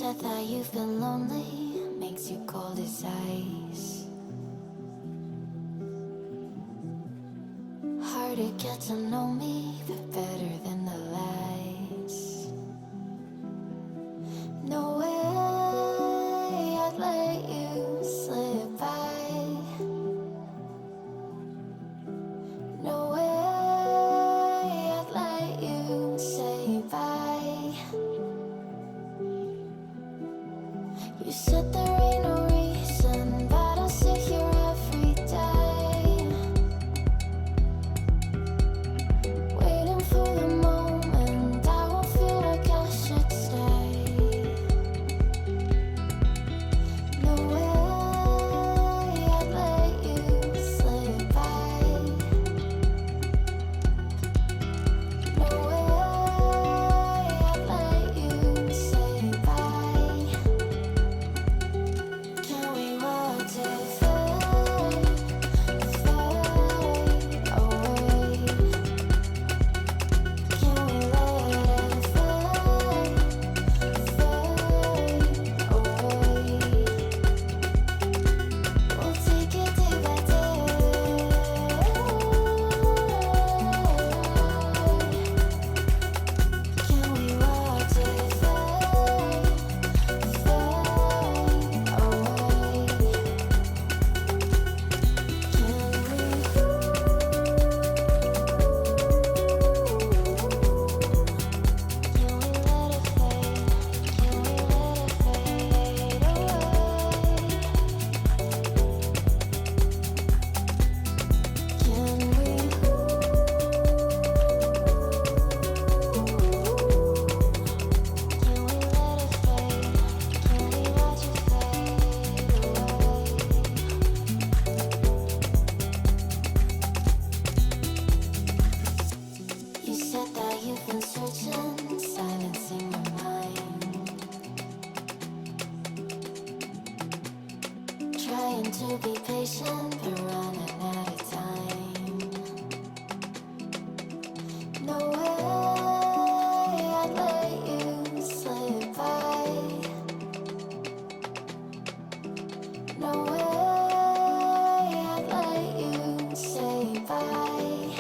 said that you've been lonely, makes you cold as ice. Hard to get to know me, but better than the lies. No way I'd let you slip by. No way I'd let you say bye. You said there ain't no reason, but I'll sit here every day, waiting for the moment I won't feel like I should stay. No way I'd let you slip by. No way I'd let you say bye. Can we watch it fade, fade away? Can we let it fade, fade away? We'll take it day by day. Can we watch it fade, fade away? You said that you've been searching, silencing your mind, trying to be patient, but running out of time. No way I'd let you slip by. No way I'd let you say bye.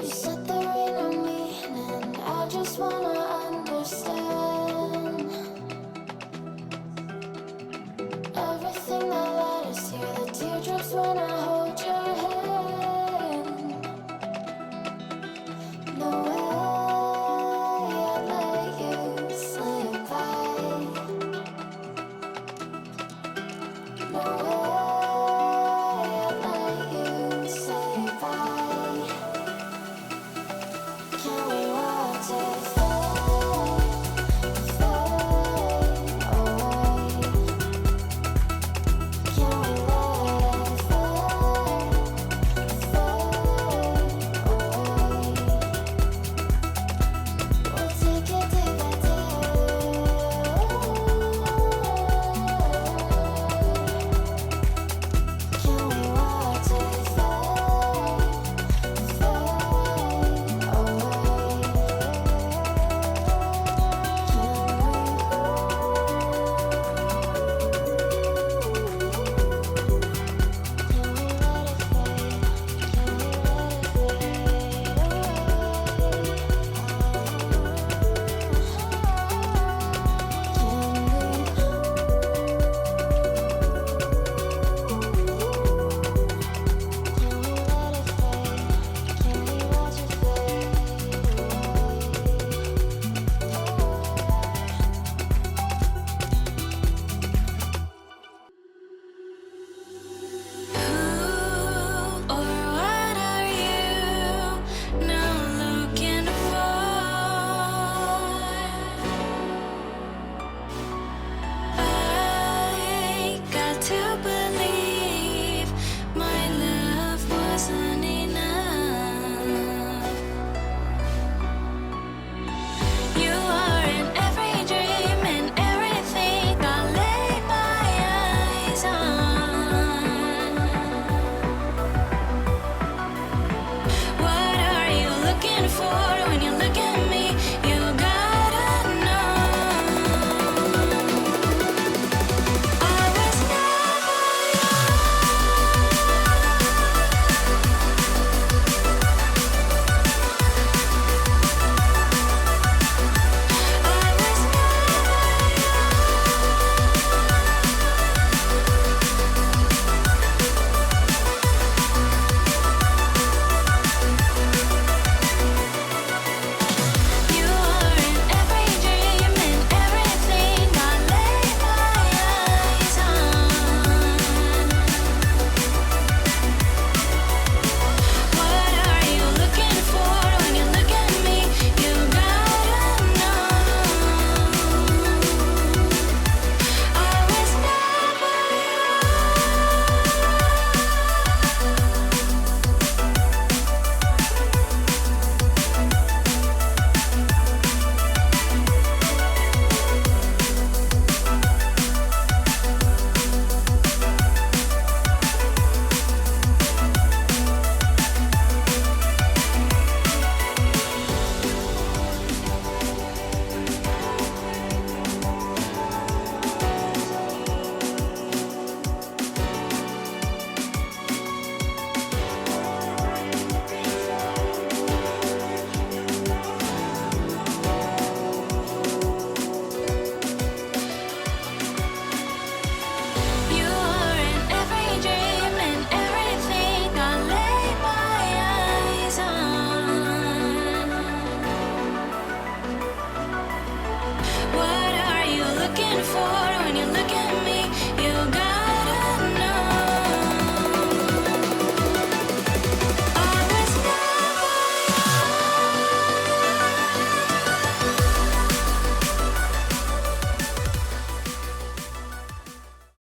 You said there ain't no meaning, I just wanna understand everything that led us here, the teardrops when I hold your hand. No way I'd let you slip by. No way I'd let you say bye. Can we